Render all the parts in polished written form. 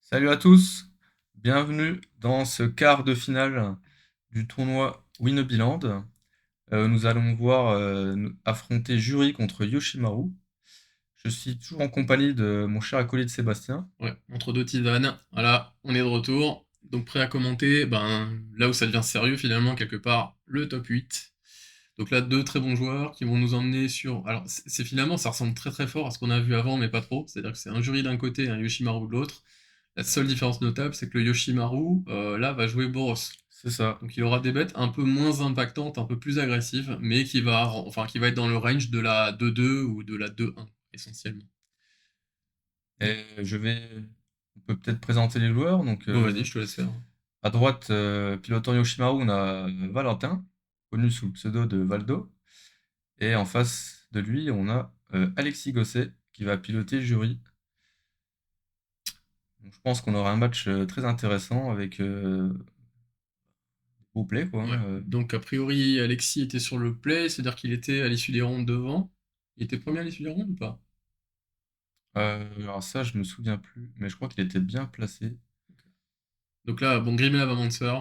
Salut à tous, bienvenue dans ce quart de finale du tournoi Winobiland. Nous allons voir affronter Jury contre Yoshimaru. Je suis toujours en compagnie de mon cher acolyte Sébastien. Ouais, entre deux tisanes. Voilà, on est de retour. Donc prêt à commenter, là où ça devient sérieux finalement, quelque part, le top 8. Donc là, deux très bons joueurs qui vont nous emmener sur. Alors, finalement, ça ressemble très très fort à ce qu'on a vu avant, mais pas trop. C'est-à-dire que c'est un jury d'un côté et un Yoshimaru de l'autre. La seule différence notable, c'est que le Yoshimaru, là, va jouer Boros. C'est ça. Donc il aura des bêtes un peu moins impactantes, un peu plus agressives, mais qui va être dans le range de la 2-2 ou de la 2-1, essentiellement. Et on peut peut-être présenter les joueurs. Donc, Bon, vas-y, je te laisse faire. à droite, pilotant Yoshimaru, on a Valentin, connu sous le pseudo de Valdo. Et en face de lui, on a Alexis Gosset qui va piloter Jury. Donc, je pense qu'on aura un match très intéressant avec beau play, quoi, Ouais. hein, Donc a priori Alexis était sur le play, c'est-à-dire qu'il était à l'issue des rondes devant. Il était premier à l'issue des rondes ou pas? Alors ça, je me souviens plus, mais je crois qu'il était bien placé. Donc là, bon, Grimela va Mancer.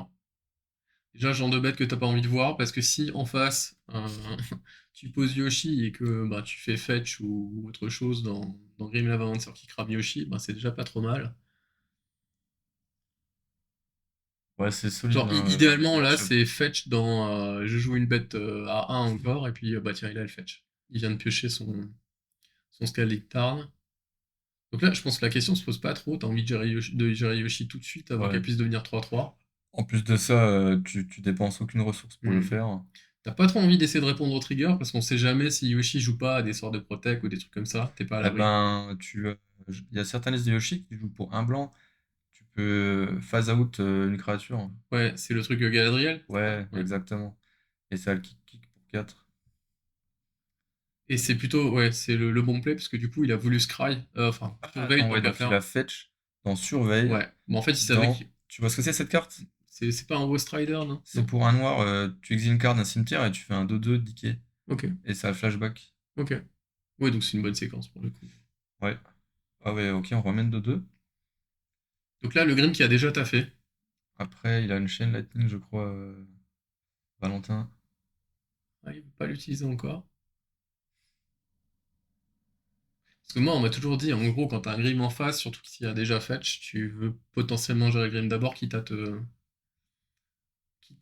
Déjà, genre de bête que t'as pas envie de voir, parce que si en face tu poses Yoshi et que tu fais fetch ou autre chose dans Grimela va Mancer qui crame Yoshi, c'est déjà pas trop mal. Ouais, c'est solide, Genre hein, idéalement là match-up. c'est fetch dans je joue une bête à 1 encore et puis tiens il a le fetch. Il vient de piocher son Scaling Tarn. Donc là, je pense que la question se pose pas trop. T'as envie de gérer Yoshi tout de suite avant Ouais. qu'elle puisse devenir 3-3. En plus de ça, tu dépenses aucune ressource pour le Hmm. faire. T'as pas trop envie d'essayer de répondre au trigger parce qu'on sait jamais si Yoshi joue pas à des sorts de protect ou des trucs comme ça. T'es pas à Eh l'abri. ben, il y a certaines listes de Yoshi qui jouent pour un blanc. Tu peux phase out une créature. Ouais, c'est le truc Galadriel, c'est ça? Ouais, Ouais. exactement. Et ça le kick pour 4. Et c'est plutôt, ouais, c'est le bon play parce que du coup, il a voulu scry, enfin, Ah, surveille attends, tant ouais, qu'à donc il faire. a fetch dans Surveille. Ouais. Bon, en fait, il savait que Dans. Tu vois ce que c'est cette carte? c'est pas un Ghost Rider, non? C'est Non? pour un noir, tu exiles une carte d'un cimetière et tu fais un 2-2 decay. Ok, Et ça a le flashback. ok. Ouais, donc c'est une bonne séquence pour le coup. Ouais. Ah ouais, ok, on ramène de 2. Donc là, le Grim qui a déjà taffé. Après, il a une chaîne Lightning, je crois, Valentin. Ah, il veut pas l'utiliser encore. Parce que moi, on m'a toujours dit, en gros, quand t'as un Grim en face, surtout s'il y a déjà fetch, tu veux potentiellement gérer le Grim d'abord, quitte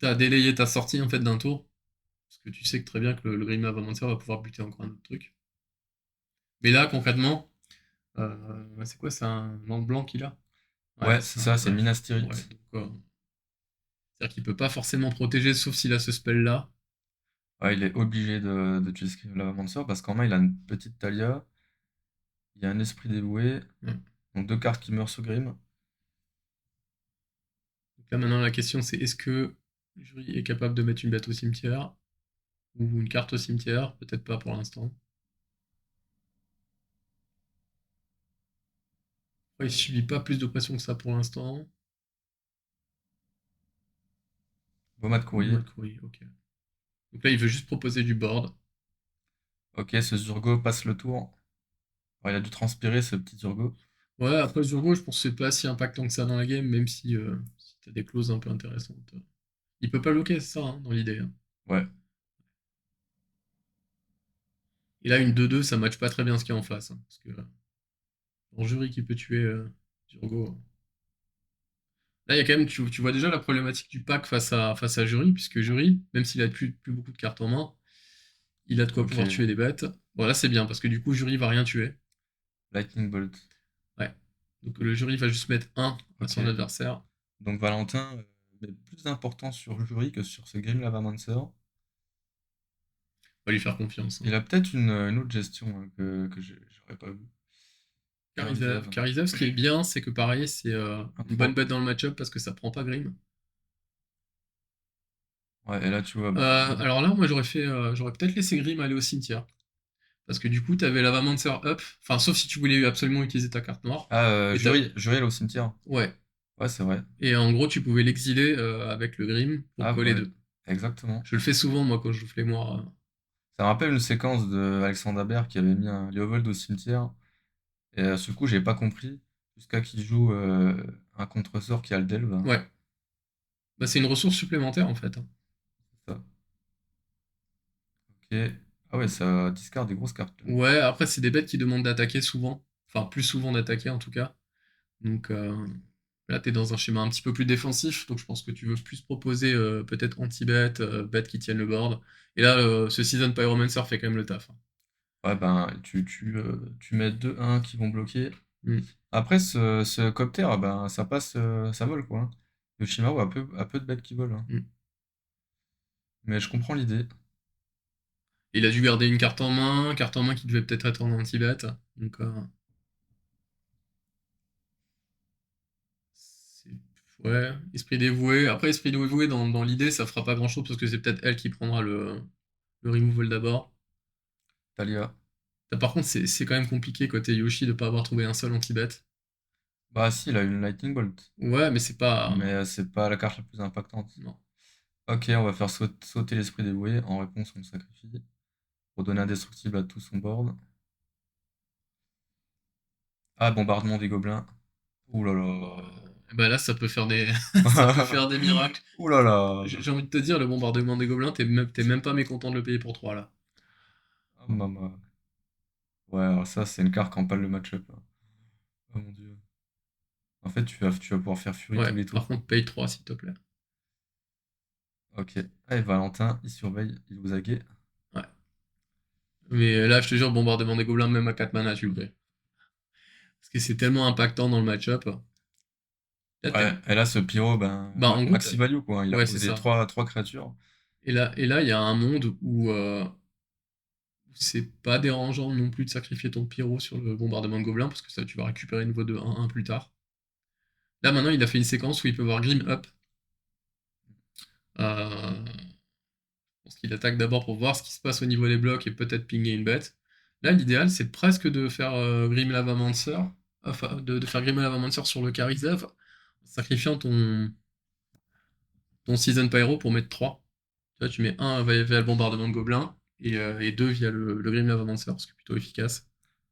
à délayer ta sortie en fait d'un tour. Parce que tu sais que très bien que le Grim Avamancer va pouvoir buter encore un autre truc. Mais là, concrètement, c'est quoi? C'est un land blanc qu'il a? Ouais, Ouais, c'est c'est ça, ça, c'est ouais. Minas Ouais, Tirith. donc, c'est-à-dire qu'il peut pas forcément protéger, sauf s'il a ce spell-là. Ouais, il est obligé de tuer Lavamancer parce qu'en main, il a une petite Talia, il y a un esprit dévoué, Ouais. donc deux cartes qui meurent sous Grim. Donc là, maintenant, la question, c'est est-ce que le jury est capable de mettre une bête au cimetière? Ou une carte au cimetière? Peut-être pas pour l'instant. Ouais, il subit pas plus de pression que ça pour l'instant. Bomat Bon, courrier. mal courrier, ok. Donc là, il veut juste proposer du board. Ok, ce Zurgo passe le tour. Alors, il a dû transpirer ce petit Zurgo. Ouais, après Zurgo, je pense que c'est pas si impactant que ça dans la game, même si t'as des clauses un peu intéressantes. Il peut pas bloquer, c'est ça, hein, dans l'idée, hein. Ouais. Et là, une 2-2, ça match pas très bien ce qu'il y a en face, hein, parce que en jury qui peut tuer Zurgo. Là, il y a quand même, tu vois déjà la problématique du pack face à jury, puisque jury, même s'il a plus beaucoup de cartes en main, il a de quoi Ok. pouvoir tuer des bêtes. Bon, là, c'est bien, parce que du coup, jury va rien tuer. Lightning Bolt. Ouais. Donc le jury va juste mettre un à Ok. son adversaire. Donc Valentin met plus d'importance sur le jury que sur ce Grim Lavamancer. On va lui faire confiance, hein. Il a peut-être une autre gestion hein, que j'aurais pas vu. Karizev. Karizev. Karizev, ce qui est bien, c'est que pareil, c'est Un une bonne 3. bête dans le match-up parce que ça prend pas Grim. Ouais, et là, tu vois, bah, Alors là, moi, j'aurais peut-être laissé Grim aller au cimetière. Parce que du coup, t'avais Lavamancer up. Enfin, sauf si tu voulais absolument utiliser ta carte noire. Ah, Et t'as... Jury, elle est au cimetière. Ouais. Ouais, c'est vrai. Et en gros, tu pouvais l'exiler avec le Grim pour Ah, coller ouais, deux. exactement. Je le fais souvent, moi, quand je joue Flémoire. Ça me rappelle une séquence de Alexandre Dabert qui avait mis un Leovold au cimetière. Et à ce coup, j'ai pas compris. Jusqu'à qu'il joue un contre-sort qui a le delve. Ouais. Bah, c'est une ressource supplémentaire en fait, hein. Ça. Ok. Ah ouais, ça discard des grosses cartes, là. Ouais, après, c'est des bêtes qui demandent d'attaquer souvent. Enfin, plus souvent d'attaquer en tout cas. Donc là, t'es dans un schéma un petit peu plus défensif. Donc je pense que tu veux plus proposer peut-être anti-bet, bêtes qui tiennent le board. Et là, ce Season Pyromancer fait quand même le taf, hein. Ouais, ben, tu mets 2-1 qui vont bloquer. Mm. Après, ce copter, ben, ça passe, ça vole, quoi, hein. Yoshimaru a peu de bêtes qui volent, hein. Mm. Mais je comprends l'idée. Il a dû garder une carte en main qui devait peut-être être en anti-bet. Donc, c'est- ouais, esprit dévoué. Après, esprit dévoué, dans l'idée, ça fera pas grand-chose parce que c'est peut-être elle qui prendra le removal d'abord. Talia. Par contre, c'est quand même compliqué côté Yoshi de pas avoir trouvé un seul anti-bet. Bah si, il a une Lightning Bolt. Ouais, mais c'est pas. Mais c'est pas la carte la plus impactante. Non. Ok, on va faire sauter l'esprit dévoué. En réponse, on le sacrifie. Pour donner indestructible à tout son board. Ah, bombardement des gobelins. Ouh là là. Bah là, ça peut faire des, ça peut faire des miracles. Ouh là là. J'ai envie de te dire, le bombardement des gobelins, t'es même pas mécontent de le payer pour 3 là. Ah, maman. Ouais, alors ça, c'est une carte qui empale le match-up, hein. Oh mon dieu. En fait, tu vas pouvoir faire Fury Ouais, tous les par tours. contre, paye 3 s'il te plaît. Ok. Allez, Valentin, il surveille, il vous aguet. Ouais. Mais là, je te jure, bombardement des gobelins, même à 4 mana, tu le payes. Parce que c'est tellement impactant dans le match-up. Là, Ouais, et là, ce pyro, ben, bah, en gros, maxi value, quoi, hein. Il a ouais, c'est posé ça. trois créatures. Et là, il y a un monde où c'est pas dérangeant non plus de sacrifier ton pyro sur le bombardement de gobelins, parce que ça, tu vas récupérer une voie de 1-1 plus tard. Là, maintenant, il a fait une séquence où il peut voir Grim Up. Euh, Je pense qu'il attaque d'abord pour voir ce qui se passe au niveau des blocs et peut-être pinguer une bête. Là, l'idéal, c'est presque de faire Grim Lavamancer, enfin, de faire Grim Lavamancer sur le Karizev, en sacrifiant ton Season Pyro pour mettre 3. Tu vois, tu mets 1 via le bombardement de gobelins et 2 via le Grim Lavamancer, ce qui est plutôt efficace.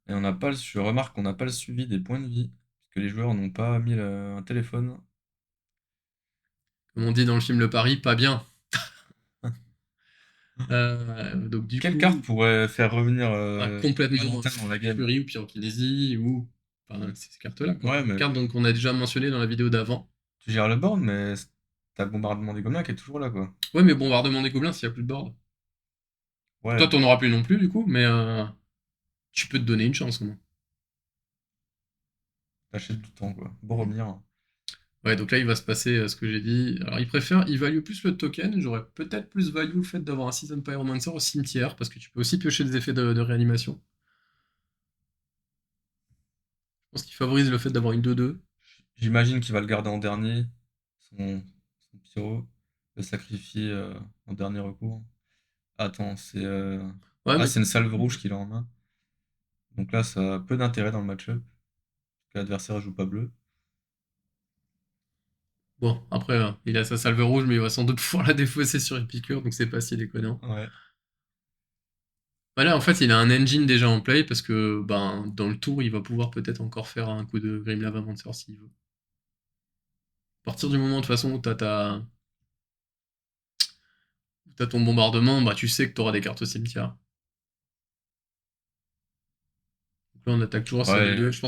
Et on n'a pas je remarque qu'on n'a pas le suivi des points de vie, puisque les joueurs n'ont pas mis un téléphone. Comme on dit dans le film Le Pari, pas bien. Donc du Quelle coup, carte pourrait faire revenir complètement Valentin dans la game? Fury ou Pyrokinésie ou enfin, ces cartes-là, quoi. Ouais, mais Cartes donc, qu'on a déjà mentionnées dans la vidéo d'avant. tu gères le board, mais t'as le bombardement des gobelins qui est toujours là, quoi. Ouais, mais bombardement des gobelins s'il n'y a plus de board. Toi, Ouais, t'en auras plus non plus, du coup, mais tu peux te donner une chance, au moins. t'achètes du temps, quoi. Boromir. Ouais, donc là, il va se passer ce que j'ai dit. Alors, il value plus le token. J'aurais peut-être plus value le fait d'avoir un Season Pyromancer au cimetière, parce que tu peux aussi piocher des effets de réanimation. Je pense qu'il favorise le fait d'avoir une 2-2. J'imagine qu'il va le garder en dernier, son pyro, le sacrifier en dernier recours. Attends, Ouais, Ah, mais c'est une salve rouge qu'il a en main. Donc là, ça a peu d'intérêt dans le match-up, parce que l'adversaire joue pas bleu. bon, après, il a sa salve rouge, mais il va sans doute pouvoir la défausser sur une piqûre, donc c'est pas si déconnant. Ouais. Voilà, en fait, il a un engine déjà en play, parce que ben, dans le tour, il va pouvoir peut-être encore faire un coup de Grim Lavamancer s'il veut. À partir du moment, de toute façon, où t'as ton bombardement, bah tu sais que t'auras des cartes au cimetière. Donc là, on attaque toujours sur les Ouais, deux. Je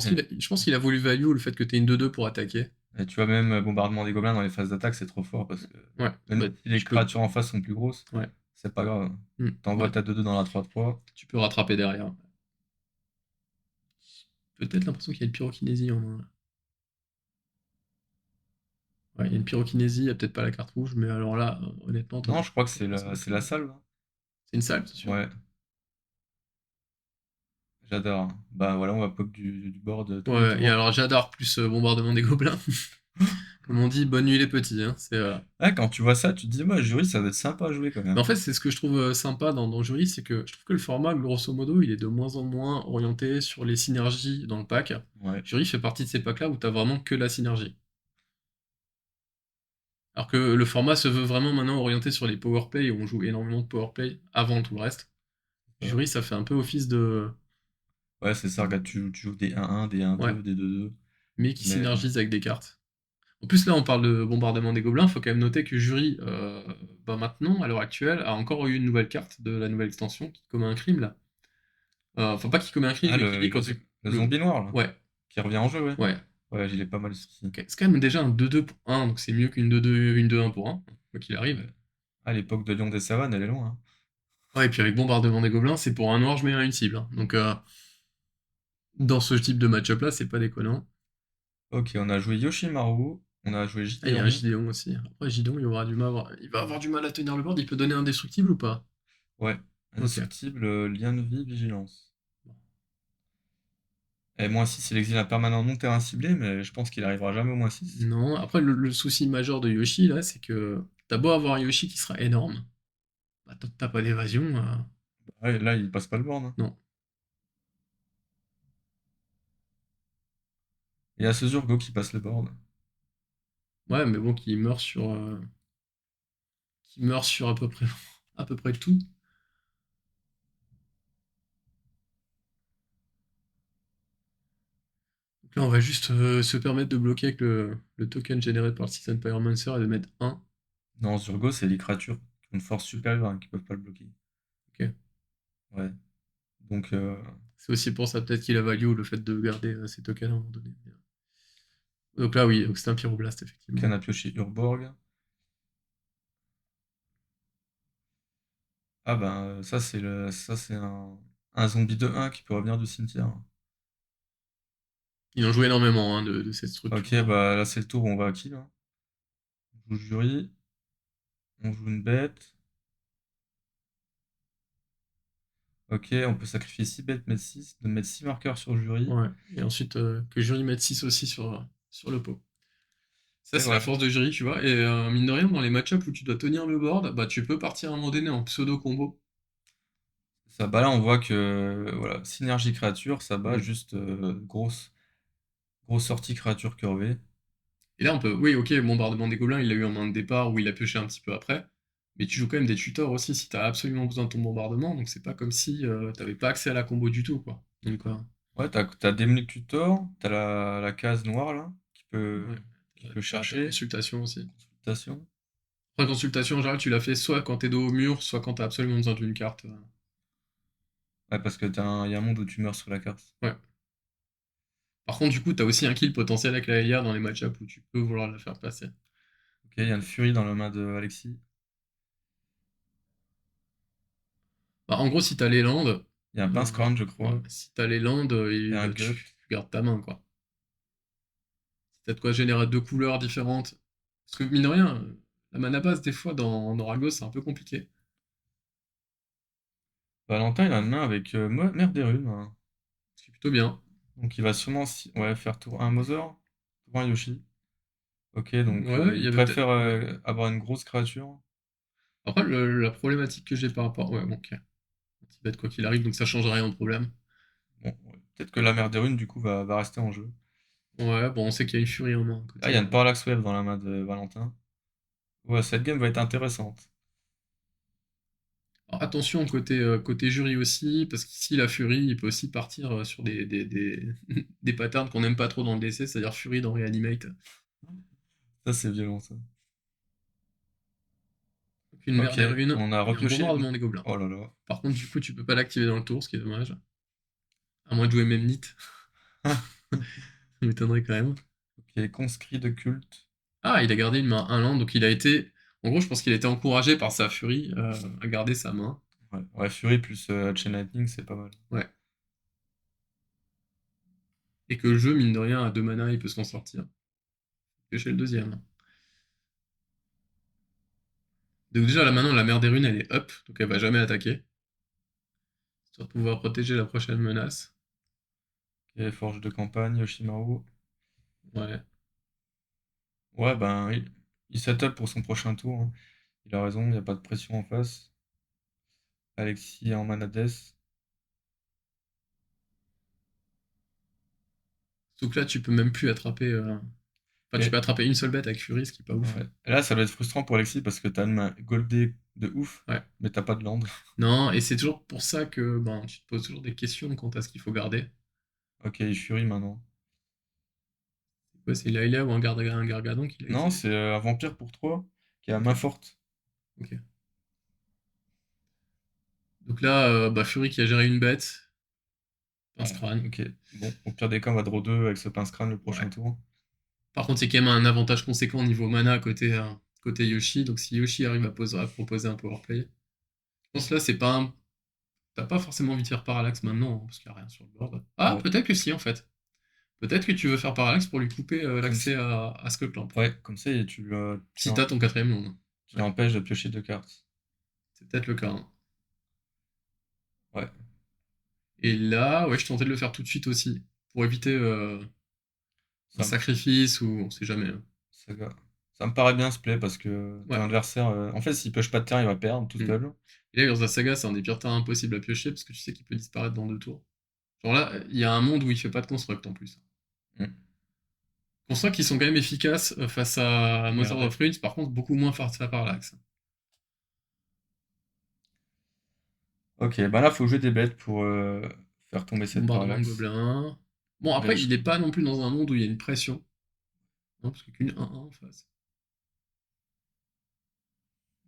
pense qu'il a voulu value le fait que t'aies une 2-2 pour attaquer. et tu vois, même bombardement des gobelins dans les phases d'attaque, c'est trop fort, parce que Ouais, même bah si les tu peux. créatures en face sont plus grosses, Ouais. c'est pas grave. Bah, T'envoies ta 2-2 dans la 3-3. tu peux rattraper derrière. Peut-être l'impression qu'il y a une pyrokinésie en main, là. Ouais, il y a une pyrokinésie, il y a peut-être pas la carte rouge, mais alors là, honnêtement, Non, je crois que t'en penses quoi, c'est toi? la salve, hein. C'est une salve, c'est sûr. Ouais, j'adore, hein. Bah voilà, on va pop du board tous les Ouais, et tours. alors j'adore plus bombardement des gobelins. Comme on dit, bonne nuit les petits, hein. Ah, quand tu vois ça, tu te dis, moi, jury, ça doit être sympa à jouer quand Mais en même. fait, c'est ce que je trouve sympa dans le jury, c'est que je trouve que le format, grosso modo, il est de moins en moins orienté sur les synergies dans le pack. Ouais. Jury fait partie de ces packs-là où t'as vraiment que la synergie. Alors que le format se veut vraiment maintenant orienté sur les powerplay, où on joue énormément de powerplay avant tout le reste. Ça. Jury, ça fait un peu office de... Ouais, c'est ça, regarde, tu joues des 1-1, des Ouais. 1-2, des 2-2. mais qui Mais synergise avec des cartes. En plus, là, on parle de bombardement des gobelins, faut quand même noter que Jury, bah maintenant, à l'heure actuelle, a encore eu une nouvelle carte de la nouvelle extension qui commet un crime, là. Enfin, pas qui commet un crime, ah, mais qui dit quand le le... zombie noir, là, Ouais, qui revient en jeu, ouais. ouais. Ouais, il est pas mal celui-ci. Ok. C'est quand même déjà un 2-2 pour 1, donc c'est mieux qu'une 2-2, une 2-1 pour 1, quoi qu'il arrive. Ouais. Ah, l'époque de Lion des Savanes, elle est loin, hein. Ouais, et puis avec bombardement des gobelins, c'est pour un noir, je mets une cible, hein. Donc, dans ce type de match-up là, c'est pas déconnant. Ok, on a joué Yoshimaru, on a joué Ah, il y a un Gideon. Gideon aussi. Après, Gideon, il va avoir du mal à tenir le board. Il peut donner indestructible ou pas? Ouais, Ok. indestructible, lien de vie, vigilance. Et moins 6, il exile un permanent non terrain ciblé, mais je pense qu'il arrivera jamais au moins 6. Non, après, le souci majeur de Yoshi, là, c'est que t'as beau avoir un Yoshi qui sera énorme, bah, tant que t'as pas d'évasion, Ouais, là, il passe pas le board, hein. non. Il y a ce Zurgo qui passe le board. Ouais, mais bon, qui meurt sur à peu près tout. Donc là, on va juste se permettre de bloquer avec le token généré par le Season Pyromancer et de mettre 1. Non, Zurgo, c'est les créatures qui ont une force supérieure, hein, qui peuvent pas le bloquer. Ok. Ouais. Donc, C'est aussi pour ça peut-être qu'il a value le fait de garder ces tokens à un moment donné. Donc là, oui, donc c'est un Pyroblast, effectivement. Kanapyoshi Urborg. Ah ben, ça c'est un zombie de 1 qui peut revenir du cimetière. Ils ont joué énormément hein, de cette structure. Ok, bah là c'est le tour où on va à qui là? On joue jury, on joue une bête. Ok, on peut sacrifier 6 bêtes, mettre 6, de mettre 6 marqueurs sur jury. Ouais. Et ensuite, que Jury mette 6 aussi sur le pot. Ça, C'est c'est la vrai. force de Jury, tu vois. Et mine de rien, dans les match-ups où tu dois tenir le board, bah tu peux partir à un moment donné en pseudo-combo. Ça, bah là on voit que voilà, synergie créature, ça bat Mm. juste grosse sortie créature curvée. Et là, on peut. Oui, ok, bombardement des gobelins, il l'a eu en main de départ ou il a pioché un petit peu après. Mais tu joues quand même des tutors aussi si t'as absolument besoin de ton bombardement. Donc c'est pas comme si t'avais pas accès à la combo du tout, quoi. Donc, Ouais, t'as Demonic Tutor, t'as la case noire là, ouais. qui peut T'as chercher, consultation aussi. consultation. Après, consultation, en général, tu l'as fait soit quand t'es dos au mur, soit quand t'as absolument besoin d'une carte. Ouais, parce que il y a un monde où tu meurs sur la carte. Ouais. Par contre, du coup, t'as aussi un kill potentiel avec la LR dans les match-ups où tu peux vouloir la faire passer. Ok, il y a une Fury dans la main de Alexis. Bah, en gros, si t'as les landes, Il y a un Pince Crown, je crois. ouais, si t'as les landes, Et un bah, Gut. tu gardes ta main, quoi. Si t'as de quoi générer deux couleurs différentes. Parce que, mine de rien, la mana base, des fois, dans Ragos, c'est un peu compliqué. Valentin, il a une main avec Mère des Runes, hein. Ce qui est plutôt bien. Donc il va sûrement ouais, faire tour 1 Mother, tour 1 Yoshi. Ok, donc Ouais, il y il avait peut-être. préfère Ouais. avoir une grosse créature. Après, la problématique que j'ai par rapport. Ouais, bon, ok. Petit bête, quoi qu'il arrive, donc ça change rien au problème. Bon, ouais, peut-être que la Mère des Runes, du coup, va rester en jeu. Ouais, bon, on sait qu'il y a une furie en main à Ah, il côté. y a une Parallax Wave dans la main de Valentin. Ouais, cette game va être intéressante. Alors, attention côté jury aussi, parce qu'ici la Fury, il peut aussi partir sur des patterns qu'on n'aime pas trop dans le DC, c'est-à-dire Fury dans Reanimate. Ça, c'est violent, ça. Donc une merde Ok, des runes on a et un repioché une... bombardement des gobelins. Oh là là. Par contre, du coup, tu peux pas l'activer dans le tour, ce qui est dommage. À moins de jouer Memnit. Ça m'étonnerait quand même. Ok, conscrit de culte. Ah, il a gardé une main 1 land, donc il a été. En gros, je pense qu'il a été encouragé par sa Fury à garder sa main. Ouais, ouais, Fury plus Chain Lightning, c'est pas mal. Ouais. Et que le jeu, mine de rien, à 2 mana, il peut s'en sortir. Piocher le deuxième. Donc déjà là maintenant la mère des runes elle est up, donc elle va jamais attaquer. Histoire de pouvoir protéger la prochaine menace. Ok, Forge de campagne, Yoshimaru. Ouais. Ouais, ben, il set up pour son prochain tour, hein. Il a raison, il n'y a pas de pression en face. Alexis en manades. Donc là tu peux même plus attraper. Enfin tu peux Et, attraper une seule bête avec Fury, ce qui est pas ouf. ouais. Et là, ça va être frustrant pour Alexis parce que t'as une main goldée de ouf, Ouais. mais t'as pas de land. Non, et c'est toujours pour ça que ben, tu te poses toujours des questions quant à ce qu'il faut garder. Ok, il furie maintenant. Ouais, c'est Laila ou un Gargadon qui l'a Non, utilisé. c'est un vampire pour 3 qui a Ok, main forte. ok. Donc là, bah, Fury qui a géré une bête, pince Ouais, crâne. ok. Bon, au pire des cas, on va draw 2 avec ce pince-crâne le prochain Ouais. tour. Par contre, c'est quand même un avantage conséquent au niveau mana côté Yoshi. Donc si Yoshi arrive à proposer un powerplay, je pense que là, c'est pas un... T'as pas forcément envie de faire Parallax maintenant, hein, parce qu'il n'y a rien sur le board. Ah, Ouais. peut-être que si, en fait. Peut-être que tu veux faire Parallax pour lui couper Comme l'accès ça, à Skullclamp. ouais, comme ça, Si t'as ton quatrième monde. tu Ouais, l'empêches de piocher 2 cartes. c'est peut-être le cas, hein. Ouais, Et là, ouais, je tentais de le faire tout de suite aussi, pour éviter un ça, me- sacrifice ou on sait jamais, hein. ça, ça me paraît bien ce play parce que ton Ouais. adversaire, en fait, s'il pioche pas de terrain, il va perdre tout Mm. seul. Et là, Urza Saga, c'est un des pires terrains impossibles à piocher parce que tu sais qu'il peut disparaître dans 2 tours. Genre là, il y a un monde où il fait pas de construct en plus. Mm. Construct qui sont quand même efficaces face à Mother Regardez. of Runes, par contre, beaucoup moins face à Parallax. Ok, bah là, faut jouer des bêtes pour faire tomber cette Bombardement de parallaxe. gobelins. Bon, Mais après, je- il est pas non plus dans un monde où il y a une pression, hein, parce qu'il n'y a qu'une 1-1 en face.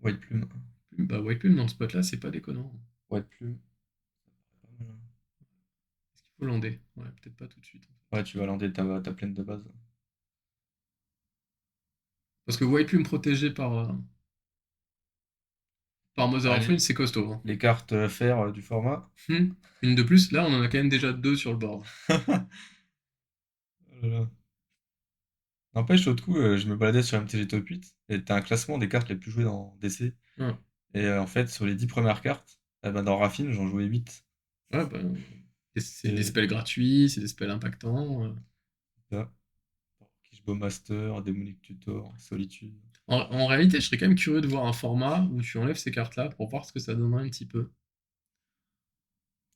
White Plume. Bah, White Plume dans le spot là, c'est pas déconnant. White Plume. Pas mal, hein. Est-ce qu'il faut lander? Ouais, peut-être pas tout de suite, en fait. Ouais, tu vas lander ta plaine de base. Parce que White Plume protégé par Mother of Allez, Runes, c'est costaud, hein. les cartes fer du format. Une de plus, là, on en a quand même déjà 2 sur le board. Oh là là. N'empêche, l'autre coup, je me baladais sur MTG Top 8 et t'as un classement des cartes les plus jouées dans DC. Ouais, Et en fait, sur les 10 premières cartes, eh ben, dans Raffine, j'en jouais 8. ouais bah, c'est des Et spells gratuits, c'est des spells impactants. là, Kishbo Master, Demonic Tutor, Solitude. En réalité, je serais quand même curieux de voir un format où tu enlèves ces cartes-là pour voir ce que ça donnerait un petit peu.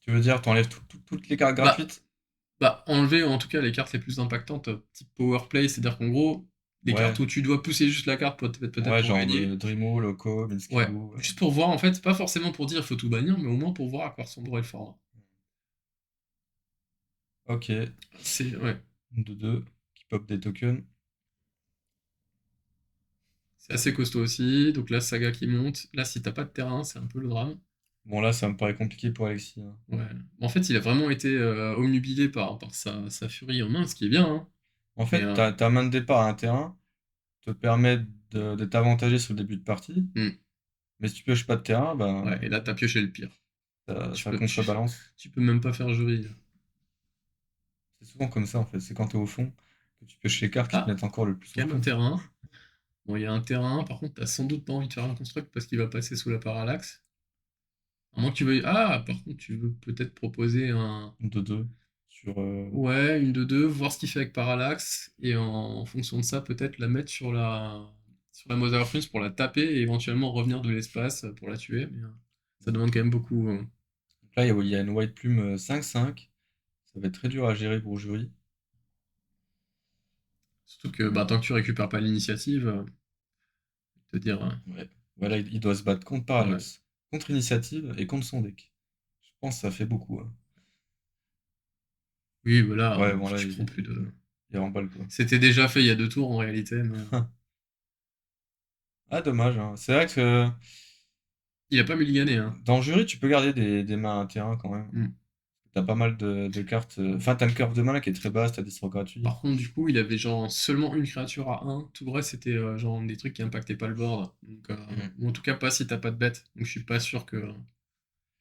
Tu veux dire, t'enlèves toutes les cartes Bah, gratuites? bah, enlever en tout cas les cartes les plus impactantes, type power play, c'est-à-dire qu'en gros, les cartes Ouais, où tu dois pousser juste la carte peut-être ouais, pour genre gagner. Dreamo, Loco, Ouais, Minskillo. juste pour voir en fait, pas forcément pour dire il faut tout bannir, mais au moins pour voir à quoi ressemblerait le format. Ok, C'est ouais, 2-2, qui pop des tokens. c'est assez costaud aussi. Donc là, Saga qui monte. Là, si t'as pas de terrain, c'est un peu le drame. Bon, là, ça me paraît compliqué pour Alexis, hein. Ouais. En fait, il a vraiment été omnubilé par sa furie en main, ce qui est bien, hein. En Mais fait, ta main de départ à un terrain te permet de t'avantager sur le début de partie, hmm, mais si tu pioches pas de terrain, ben, ouais, et là, t'as pioché le pire. ça, Tu ça peux, tu, contrebalance. tu peux même pas faire jury. C'est souvent comme ça, en fait. C'est quand t'es au fond que tu pioches les cartes qui te Ah, mettent encore le plus au quand même un fond. terrain. Bon, il y a un terrain, par contre, t'as sans doute pas envie de faire un construct parce qu'il va passer sous la parallaxe. À moins que tu veuilles. Ah, par contre, tu veux peut-être proposer un. 2-2 sur... Ouais, une de deux, voir ce qu'il fait avec parallaxe, et en fonction de ça, peut-être la mettre sur la Mother of Runes pour la taper et éventuellement revenir de l'espace pour la tuer. Mais ça demande quand même beaucoup. Là, il y a une White Plume 5-5. Ça va être très dur à gérer pour Jury. Surtout que bah, tant que tu récupères pas l'initiative, te dire. Ouais. Voilà, il doit se battre contre Ouais. Parallax, contre Initiative et contre son deck. Je pense que ça fait beaucoup, hein. Oui, voilà, Ouais, bon, là, tu prends plus de. il remballe, quoi. C'était déjà fait il y a 2 tours en réalité, mais Ah, dommage, hein. C'est vrai que il a pas mulligané, hein. dans Jury, tu peux garder des mains à un terrain quand même. Mm. T'as pas mal de cartes. Enfin, t'as une curve de mana qui est très basse, t'as des sorts gratuits. Par contre, du coup, il avait genre seulement une créature à 1. Tout le reste, c'était genre des trucs qui impactaient pas le board. Donc, Mhm. ou en tout cas, pas si t'as pas de bête. Donc, je suis pas sûr que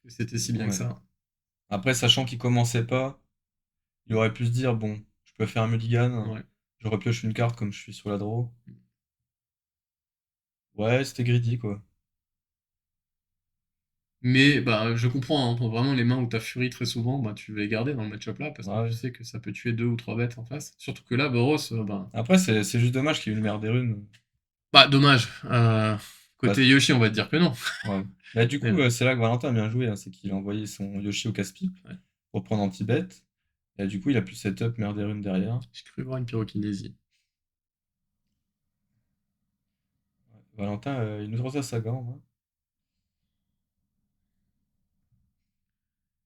c'était si bien que Ouais. ça. Après, sachant qu'il commençait pas, il aurait pu se dire, bon, je peux faire un mulligan, Ouais. je repioche une carte comme je suis sur la draw. Ouais, c'était greedy, quoi. Mais bah, je comprends, hein, pour vraiment les mains où t'as Fury très souvent, bah, tu vas les garder dans le match-up là, parce que tu Ouais. sais que ça peut tuer 2 ou 3 bêtes en face. Surtout que là, Boros, bah, Après, c'est juste dommage qu'il y ait eu le maire des runes. bah dommage. Bah, Côté Yoshi, on va te dire que non. ouais. Bah, du Mais coup, c'est là que Valentin a bien joué, hein, c'est qu'il a envoyé son Yoshi au casse-pipe ouais, pour prendre anti-bet. Et du coup, il a pu setup maire des runes derrière. j'ai cru voir une pyrokinésie. Valentin, il nous reçoit sa gant, hein.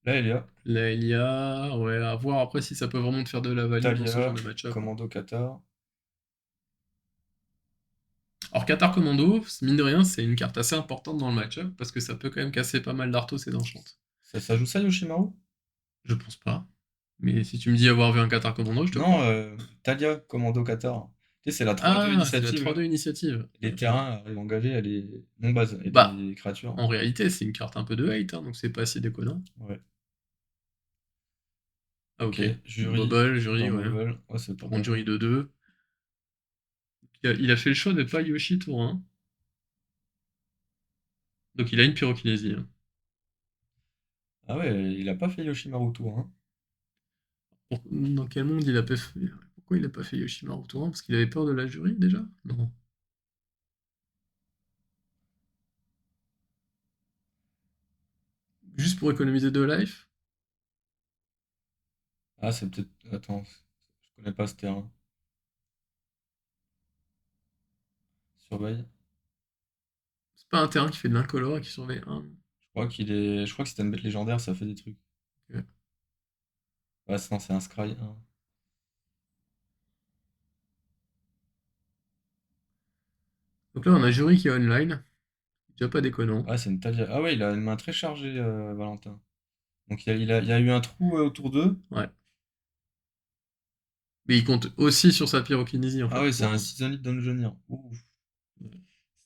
Là, il y a Là, il y a, ouais, à voir après si ça peut vraiment te faire de la value dans ce genre Talia, de match-up, hein. Commando Qatar. Alors Qatar Commando, mine de rien, c'est une carte assez importante dans le match-up parce que ça peut quand même casser pas mal d'Arthos et d'Enchantes. Ça joue ça, Yoshimaru? Je pense pas. Mais si tu me dis avoir vu un Qatar Commando, je te Non, crois. Talia, Commando Qatar. Tu sais, c'est la 3-2 Ah, c'est la initiative, là. 3-2 initiative. Les terrains arrivent engagés, elle est non base, et Bah, des créatures. en réalité, c'est une carte un peu de hate, hein, donc c'est pas si déconnant. Ouais. Ah Ok, ok. jury, Bobble, jury, dans ouais. Bubble. Ouais, c'est pas Par contre, mal. jury de 2. Il a fait le choix de pas Yoshi tour 1. Donc il a une pyrokinésie, hein. Ah ouais, il a pas fait Yoshimaru tour, hein. Dans quel monde il a pas fait... Pourquoi il a pas fait Yoshimaru tour 1? Parce qu'il avait peur de la jury déjà? Non. Juste pour économiser 2 life? Ah, c'est peut-être. Attends, je connais pas ce terrain. Surveille. C'est pas un terrain qui fait de l'incolore et qui surveille un. Je crois que si t'as une bête légendaire, ça fait des trucs. Ok. Ah, non, c'est un scry, hein. Donc là, on a jury qui est online. Déjà pas déconnant. Ah, c'est une Talia. Ah ouais, il a une main très chargée, Valentin. Donc il y a eu un trou autour d'eux. Ouais. Mais il compte aussi sur sa pyrokinésie en Ah fait. ouais, c'est un Seasoned Dungeoneer. Ouf.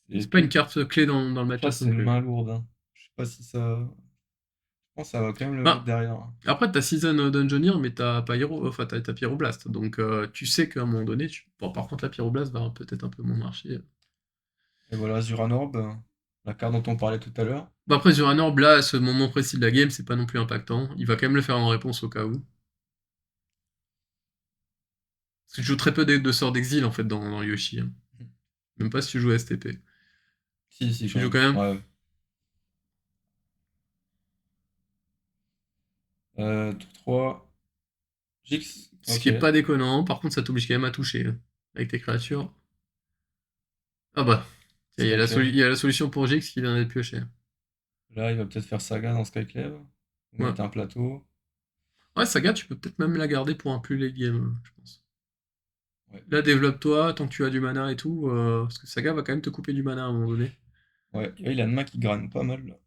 Et C'est pas une puis, carte clé dans le après, match-up c'est non une plus. main lourde, hein. Je sais pas si ça. Je pense que ça va quand même le mettre Bah, derrière. après, t'as Season Dungeoneer, mais t'as Pyro, enfin, t'as Pyroblast. Donc, tu sais qu'à un moment donné, bon, par contre, la Pyroblast va peut-être un peu moins marcher. Et voilà, Zuranorb, la carte dont on parlait tout à l'heure. Bah, après, sur un orb, là, à ce moment précis de la game, c'est pas non plus impactant. Il va quand même le faire en réponse au cas où. Parce que tu joues très peu de sorts d'exil, en fait, dans Yoshi, hein. Même pas si tu joues STP. Si, si, Tu quand joues même. quand même. Ouais. Tour 3. Jix. Ce Ok. qui est pas déconnant. Par contre, ça t'oblige quand même à toucher, hein, avec tes créatures. Ah bah, Skyclave. il y a la solution pour Jix qui vient d'être piochée. Là, il va peut-être faire Saga dans Skyclave. Ou Ouais. mettre un plateau. Ouais, Saga, tu peux peut-être même la garder pour un plus late game, je pense. Ouais. Là, développe-toi tant que tu as du mana et tout, parce que Saga va quand même te couper du mana à un moment donné. Ouais. Et là, il a une main qui graine pas mal, là.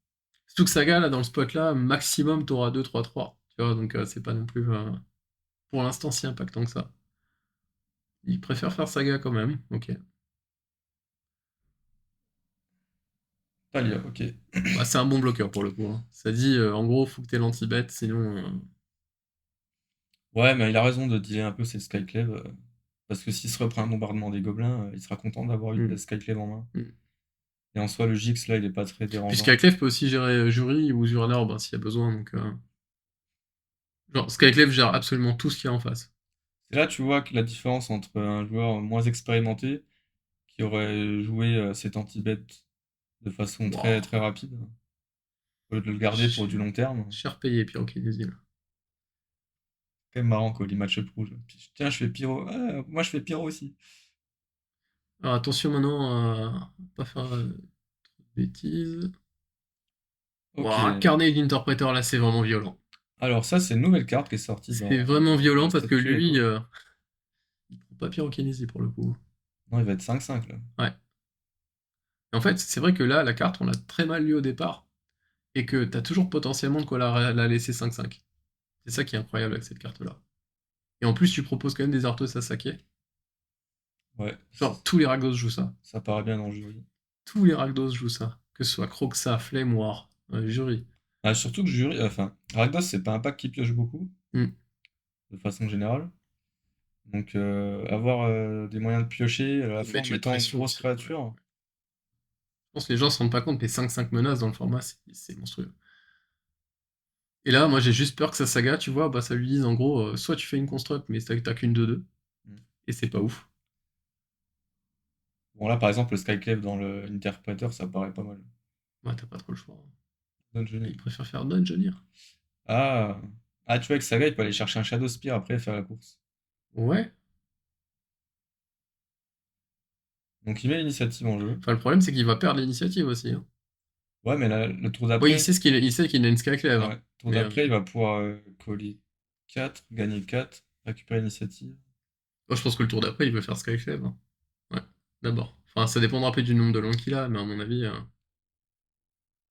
Surtout que Saga, là, dans le spot là, maximum, t'auras 2 3 3. Tu vois, donc c'est pas non plus, pour l'instant, si impactant que ça. Il préfère faire Saga quand même, ok. Talia, ok. Bah, c'est un bon bloqueur pour le coup, hein. Ça dit, en gros, faut que t'aies l'anti-bet, sinon. Ouais, mais il a raison de dealer un peu ses Skyclave. Parce que s'il se reprend un bombardement des gobelins, il sera content d'avoir une Hmm, Skyclave en main. hmm. Et en soi, le Jix, là, il est pas très Puis dérangeant. Skyclave peut aussi gérer Jury ou Zuranorb, hein, s'il y a besoin, donc. Genre, Skyclave gère absolument tout ce qu'il y a en face. C'est là, tu vois, que la différence entre un joueur moins expérimenté, qui aurait joué cet anti-bet de façon très, Waouh. très rapide, au lieu de le garder pour du Cher, long terme. cher payé, Pyrokinésie, là. Quand même marrant, quoi, les match-up rouges. Puis, tiens, je fais pyro. Ah, moi, je fais pyro aussi. Alors attention maintenant à pas faire trop de bêtises. Ok. Ouah, Carnet d'interpréteur là, c'est vraiment violent. Alors, ça, c'est une nouvelle carte qui est sortie C'est dans vraiment le violent parce que statut lui, Echo. il prend pas pyrokinésie pour le coup. Non, il va être 5-5, là. Ouais. Et en fait, c'est vrai que là, la carte, on l'a très mal lu au départ et que t'as toujours potentiellement de quoi la laisser 5-5. C'est ça qui est incroyable avec cette carte-là. Et en plus, tu proposes quand même des Arthos à saquer. Ouais, Genre, tous les Rakdos jouent ça. ça paraît bien dans le jury. Tous les Rakdos jouent ça. Que ce soit Croxa, Flame War, Jury. Ah, surtout que jury. Enfin, Rakdos, c'est pas un pack qui pioche beaucoup, Hmm. de façon générale. Donc, avoir des moyens de piocher à la fois en Mettre une mettant une pression grosse aussi. Ouais. créature. Je pense que les gens se rendent pas compte, mais 5-5 menaces dans le format, c'est monstrueux. Et là, moi j'ai juste peur que sa saga, tu vois, bah ça lui dise en gros, soit tu fais une construct, mais t'as qu'une 2-2, Mm. et c'est pas ouf. Bon, là, par exemple, le Skyclave dans le Interpreter, ça paraît pas mal. Ouais, t'as pas trop le choix. Dungeoneer. Il préfère faire Dungeoneer. Ah. Ah, tu vois, avec Saga, il peut aller chercher un Shadow Spear après et faire la course. Ouais. Donc, il met l'initiative en jeu. Enfin, le problème, c'est qu'il va perdre l'initiative aussi, hein. Ouais, mais le tour Oui, d'après, il sait qu'il a une Skyclave, hein. ouais, tour Mais d'après, il va pouvoir coller 4, gagner 4, récupérer l'initiative. moi, je pense que le tour d'après, il veut faire Skyclave, hein. Ouais, d'abord. Enfin, ça dépendra après du nombre de langues qu'il a, mais à mon avis,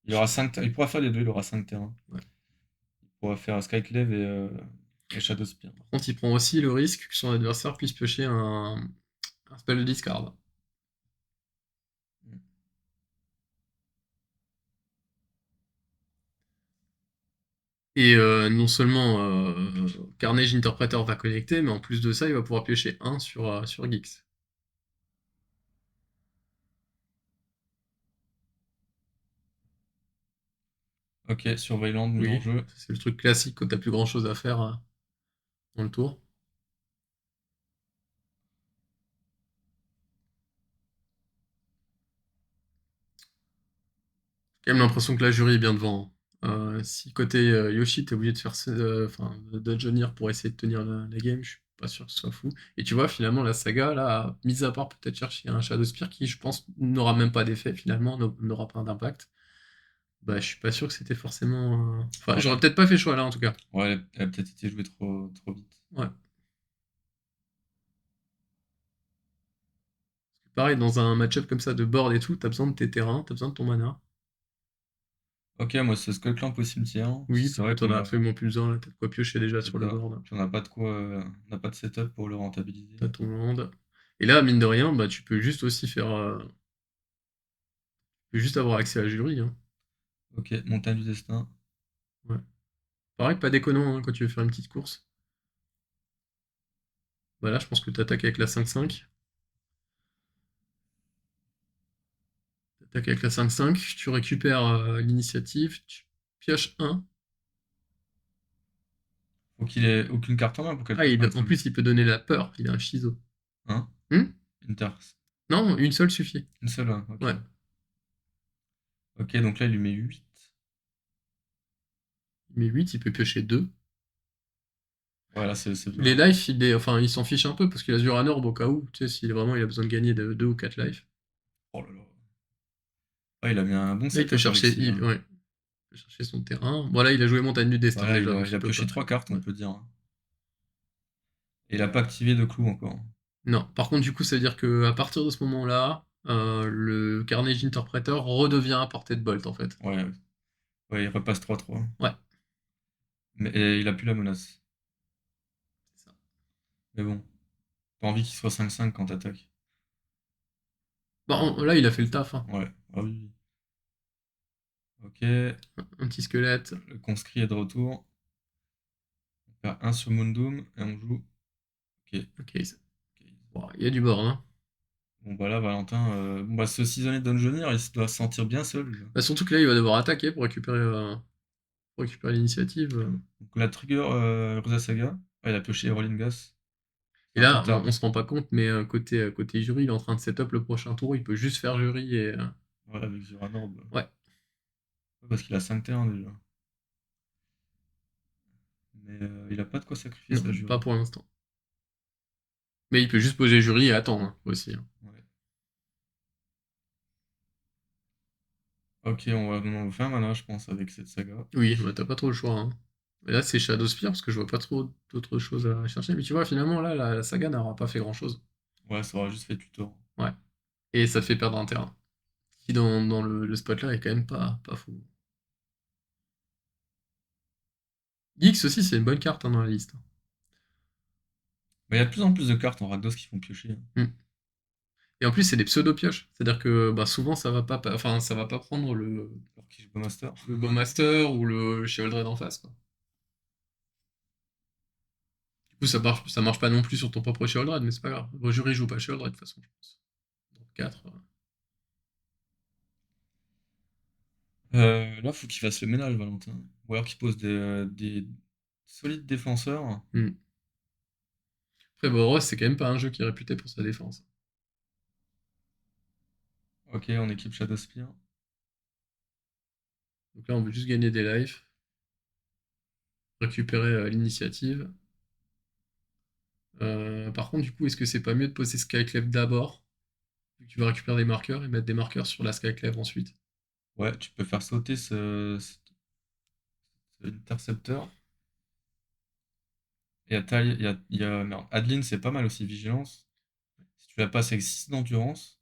Il aura 5 il pourra faire les deux, il aura 5 terrains. ouais. Il pourra faire Skyclave et Shadowspear. Par contre, il prend aussi le risque que son adversaire puisse piocher un spell de discard. Et non seulement Carnage Interpreter va connecter, mais en plus de ça, il va pouvoir piocher un sur Gix. Ok, Surveillant mis en Oui, jeu. c'est le truc classique quand t'as plus grand chose à faire dans le tour. J'ai quand même l'impression que la jury est bien devant, hein. Si côté Yoshi, t'es obligé de faire enfin, de dungeonir pour essayer de tenir la game, je suis pas sûr que ce soit fou. Et tu vois, finalement, la saga, là, mis à part peut-être chercher un Shadowspear qui, je pense, n'aura même pas d'effet finalement, n'aura pas d'impact, bah, je suis pas sûr que c'était forcément. Enfin, Ouais, j'aurais peut-être pas fait le choix là en tout cas. ouais, elle a peut-être été jouée trop vite. Ouais. Pareil, dans un match-up comme ça de board et tout, t'as besoin de tes terrains, t'as besoin de ton mana. Ok, moi c'est Skullclamp au cimetière. Oui, C'est parce que vrai t'en qu'on as a, absolument plus besoin, là, t'as de quoi piocher déjà c'est sur le ça. board. Puis on n'a pas de quoi, on n'a pas de setup pour le rentabiliser. T'as ton land. Et là, mine de rien, bah, tu peux juste aussi faire. Tu peux juste avoir accès à la jury, hein. Ok, Montagne du Destin. Ouais. Pareil, pas déconnant hein, quand tu veux faire une petite course. Bah là, je pense que t'attaques avec la 5-5. T'attaques avec la 5-5, tu récupères l'initiative, tu pioches un. Faut qu'il ait aucune carte en main pour qu'elle Ah, puisse en m'intimider. plus, il peut donner la peur, il a un Shizo. Hein? Hmm. Inter. Non, une seule suffit. Une seule, hein, ok. Ouais. Ok, donc là il lui met 8. Mais 8, il peut piocher 2. Voilà, c'est Les violent. life, enfin, il s'en fiche un peu parce qu'il a Zuran Orb au cas où, tu sais, s'il vraiment il a besoin de gagner 2 ou 4 life. Oh là là. Ah, il a mis un bon Là, il peut setup, chercher, Alexis, hein. ouais, il peut chercher son terrain. Voilà, il a joué Montagne du Destin Voilà, déjà, donc il il a peut pioché pas. 3 cartes, on Ouais. peut dire, hein. Et il a pas activé de clou encore. Non, par contre, du coup, ça veut dire que à partir de ce moment-là, le Carnage Interpreter redevient à portée de Bolt en fait. Ouais, ouais, il repasse 3-3. Ouais, Mais et il a plus la menace. c'est ça. Mais bon, t'as envie qu'il soit 5-5 quand t'attaques. Bon, là, il a fait le taf, hein. Ouais, ah oui, oui. Ok, le Un petit squelette. conscrit est de retour. On perd un sur Mundum et on joue. Ok, Ok, ok. bon, il y a du bord, hein. Bon bah là, Valentin, bon, bah, ce 6 années de Dungeoneer, il doit se sentir bien seul, lui, hein. Bah, surtout que là, il va devoir attaquer pour récupérer l'initiative. Donc la trigger Rosa Saga, ah, il a pioché Rolling Gas. Et C'est un peu là, tard. on se rend pas compte, mais côté jury, il est en train de setup le prochain tour. Il peut juste faire jury et. Ouais, avec Zuranorb. Ouais, Ouais, parce qu'il a 5 terrains déjà. Mais il a pas de quoi sacrifier non, sa pas jury. pour l'instant. Mais il peut juste poser jury et attendre hein, aussi, hein. Ouais. Ok, on va faire un mana, je pense, avec cette saga. Oui, bah, t'as pas trop le choix, hein. Et là, c'est Shadowspear parce que je vois pas trop d'autres choses à chercher. Mais tu vois, finalement, là, la saga n'aura pas fait grand chose. Ouais, ça aura juste fait tutor. Ouais. Et ça te fait perdre un terrain. Qui, dans le spot là, est quand même pas fou. Gix aussi, c'est une bonne carte hein, dans la liste. Mais il y a de plus en plus de cartes en Rakdos qui font piocher, hein. Hmm. Et en plus, c'est des pseudo-pioches. C'est-à-dire que bah, souvent, enfin, ça va pas prendre Alors qui joue Master. le Bowmaster ou le Sheoldred en face, quoi. Du coup, ça marche pas non plus sur ton propre Sheoldred, mais c'est pas grave. Le jury joue pas Sheoldred de toute façon, je pense. Donc 4. Là, faut qu'il fasse le ménage, Valentin. Ou alors qu'il pose des solides défenseurs. Après, Boros, c'est quand même pas un jeu qui est réputé pour sa défense. Ok, on équipe Shadowspear. Donc là, on veut juste gagner des lives, récupérer l'initiative. Par contre, du coup, est-ce que c'est pas mieux de poser Skyclave d'abord, vu que tu vas récupérer des marqueurs et mettre des marqueurs sur la Skyclave ensuite? Ouais, tu peux faire sauter cet intercepteur. Et merde, Adeline, c'est pas mal aussi, Vigilance. Si tu la passes avec 6 d'endurance.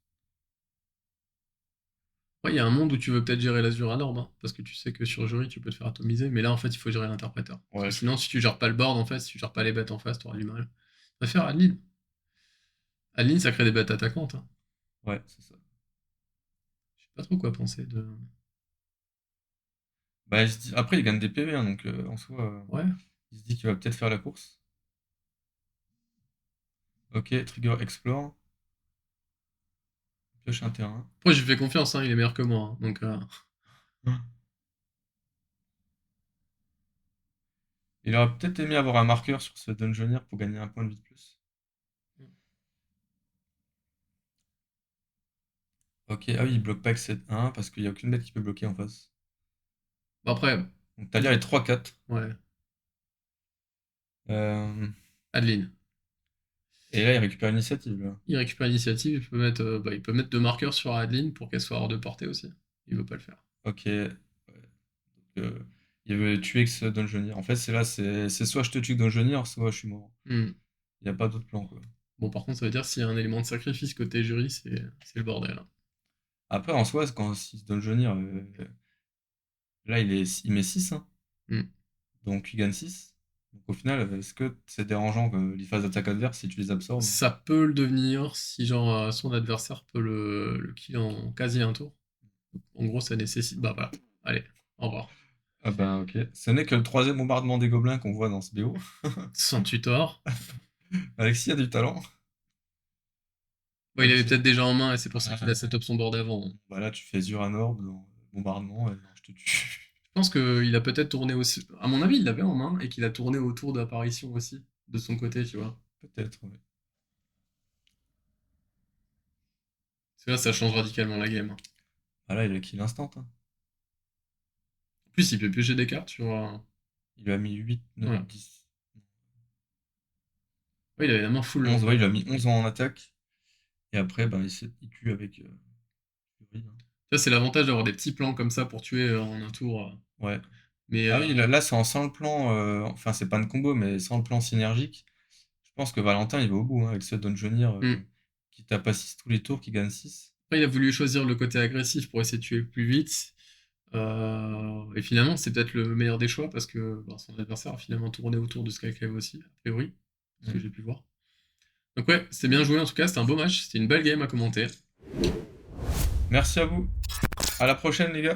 Ouais, il y a un monde où tu veux peut-être gérer l'Azur à Nord, hein, parce que tu sais que sur Jury, tu peux te faire atomiser, mais là, en fait, il faut gérer l'interpréteur. Parce que Ouais, je sinon, si tu gères pas le board, en fait, si tu gères pas les bêtes en face, t'auras du mal. On va faire Adeline. Adeline, ça crée des bêtes attaquantes, hein. ouais, c'est ça. Je sais pas trop quoi penser de... Bah, après, il gagne des PV, hein, donc en soi, Ouais. il se dit qu'il va peut-être faire la course. Ok, Trigger Explore, pioche un terrain. Après, je lui fais confiance, hein, il est meilleur que moi, hein, donc... Il aurait peut-être aimé avoir un marqueur sur ce Dungeoneer pour gagner un point de vie de plus. Ok, ah oui, il bloque pas avec 7-1 parce qu'il n'y a aucune bête qui peut bloquer en face. Bon, après, Donc Talia est 3-4. ouais. Euh, Adeline. et là, il récupère l'initiative, là. Il récupère l'initiative, il peut mettre deux marqueurs sur Adeline pour qu'elle soit hors de portée aussi. Il veut pas le faire. Ok. Ouais. Euh, il veut tuer que ce Dungeoneer. En fait, c'est là, c'est soit je te tue que Dungeoneer, soit je suis mort. Hmm. Il n'y a pas d'autre plan, quoi. Bon, par contre, ça veut dire s'il y a un élément de sacrifice côté jury, c'est le bordel, hein. Après, en soi, quand si ce Dungeoneer, là, il met 6, hein. Hmm. Donc il gagne 6. Donc au final, est-ce que c'est dérangeant que les phases d'attaque adverse si tu les absorbes? Ça peut le devenir si genre son adversaire peut le kill en quasi un tour. En gros, ça nécessite. Bah voilà. Allez, au revoir. Ah ben ok. Ce n'est que le troisième bombardement des gobelins qu'on voit dans ce BO. Sans tutor. Alexis a du talent. Bon, il avait Ok. peut-être déjà en main et c'est pour ça qu'il Ah, a set up son board avant, hein. bah là, tu fais Zuranor dans bombardement et non, je te tue. Je pense qu'il a peut-être tourné aussi. À mon avis, il l'avait en main et qu'il a tourné autour d'apparition aussi, de son côté, tu vois. Peut-être, ouais. Parce que là, ça change radicalement la game, hein. Ah là, il a kill instant, hein. En plus, il peut piocher des cartes sur. Il lui a mis 8, 9, Voilà. 10. Ouais, il avait la main full. 11, ouais, il lui a mis 11 en attaque. Et après, ben, il tue avec Fury, hein. Ça, c'est l'avantage d'avoir des petits plans comme ça pour tuer en un tour. Ouais. Mais Ah oui, là c'est sans le plan, enfin c'est pas une combo, mais sans le plan synergique. Je pense que Valentin il va au bout hein, avec ce Dungeoneer hmm. qui tape à 6 tous les tours, qui gagne 6. Après, il a voulu choisir le côté agressif pour essayer de tuer plus vite. Et finalement, c'est peut-être le meilleur des choix parce que bah, son adversaire a finalement tourné autour de Skyclave aussi, a priori, ce que Mm. j'ai pu voir. Donc ouais, c'était bien joué en tout cas, c'était un beau match, c'était une belle game à commenter. Merci à vous. À la prochaine les gars.